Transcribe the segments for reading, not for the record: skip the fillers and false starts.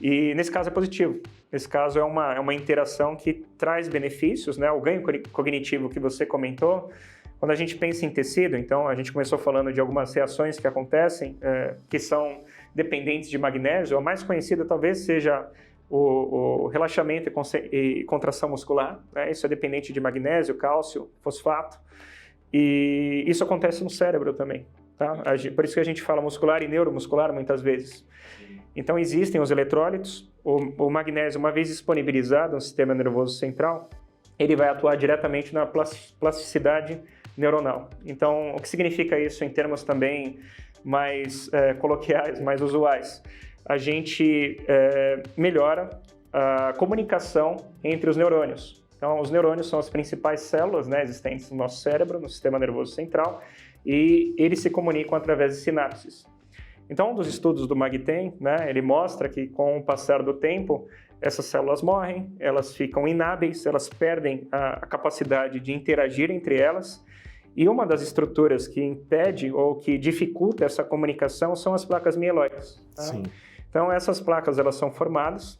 E nesse caso é positivo. Nesse caso é uma interação que traz benefícios, né? O ganho cognitivo que você comentou, quando a gente pensa em tecido, então a gente começou falando de algumas reações que acontecem, que são dependentes de magnésio. A mais conhecida talvez seja o relaxamento e contração muscular, né? Isso é dependente de magnésio, cálcio, fosfato, e isso acontece no cérebro também, tá? Por isso que a gente fala muscular e neuromuscular muitas vezes. Então existem os eletrólitos, o magnésio, uma vez disponibilizado no sistema nervoso central, ele vai atuar diretamente na plasticidade neuronal. Então, o que significa isso em termos também mais coloquiais, mais usuais? A gente melhora a comunicação entre os neurônios. Então, os neurônios são as principais células, né, existentes no nosso cérebro, no sistema nervoso central, e eles se comunicam através de sinapses. Então, um dos estudos do Magtem, né, ele mostra que com o passar do tempo, essas células morrem, elas ficam inábeis, elas perdem a capacidade de interagir entre elas, e uma das estruturas que impede ou que dificulta essa comunicação são as placas mieloides. Tá? Sim. Então, essas placas elas são formadas,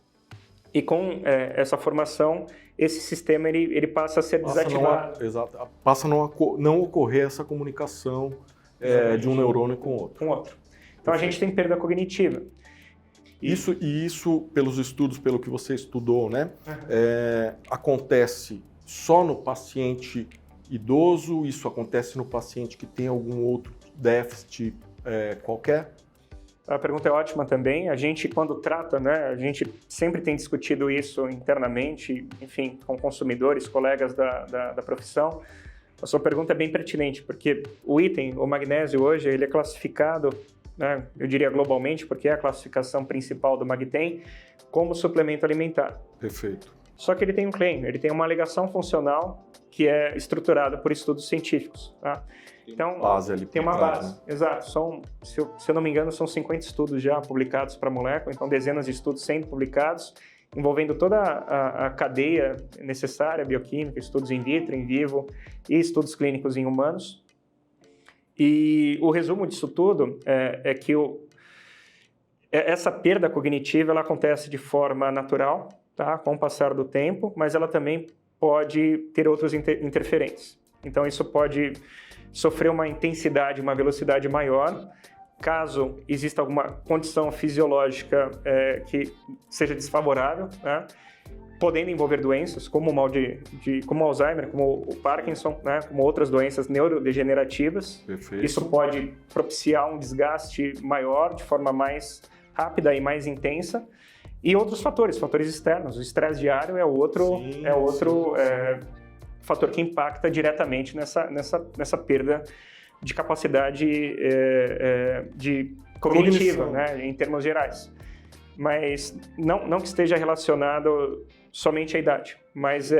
e com essa formação, esse sistema ele passa a ser desativado. Exato. Passa a não ocorrer essa comunicação de um neurônio com o outro. Então, a gente tem perda cognitiva. Isso, pelos estudos, pelo que você estudou, né? Acontece só no paciente idoso? Isso acontece no paciente que tem algum outro déficit qualquer? A pergunta é ótima também. A gente, quando trata, né, a gente sempre tem discutido isso internamente, enfim, com consumidores, colegas da profissão. A sua pergunta é bem pertinente, porque o item, o magnésio hoje, ele é classificado, né, eu diria globalmente, porque é a classificação principal do Magtem, como suplemento alimentar. Perfeito. Só que ele tem um claim, ele tem uma alegação funcional que é estruturada por estudos científicos. Tá? Então, tem uma base, né? Exato. Se eu não me engano, são 50 estudos já publicados para a molécula, então dezenas de estudos sendo publicados, envolvendo toda a cadeia necessária, bioquímica, estudos in vitro, in vivo e estudos clínicos em humanos. E o resumo disso tudo é que essa perda cognitiva ela acontece de forma natural, tá? Com o passar do tempo, mas ela também pode ter outros interferentes. Então, isso pode sofrer uma intensidade, uma velocidade maior, caso exista alguma condição fisiológica que seja desfavorável, né? Podendo envolver doenças como o mal como o Alzheimer, como o Parkinson, né? Como outras doenças neurodegenerativas. Perfeito. Isso pode propiciar um desgaste maior, de forma mais rápida e mais intensa. E outros fatores externos. O estresse diário é outro fator que impacta diretamente nessa perda de capacidade cognitiva, né, em termos gerais. Mas não que esteja relacionado somente à idade, mas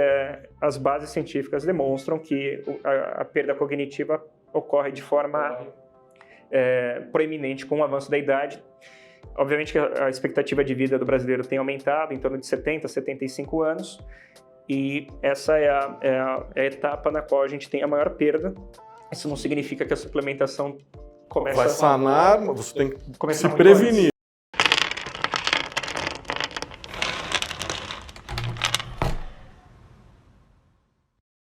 as bases científicas demonstram que a perda cognitiva ocorre de forma proeminente com o avanço da idade. Obviamente que a expectativa de vida do brasileiro tem aumentado em torno de 70, 75 anos, e essa é a etapa na qual a gente tem a maior perda. Isso não significa que a suplementação começa vai sanar, você tem que se muito prevenir. antes.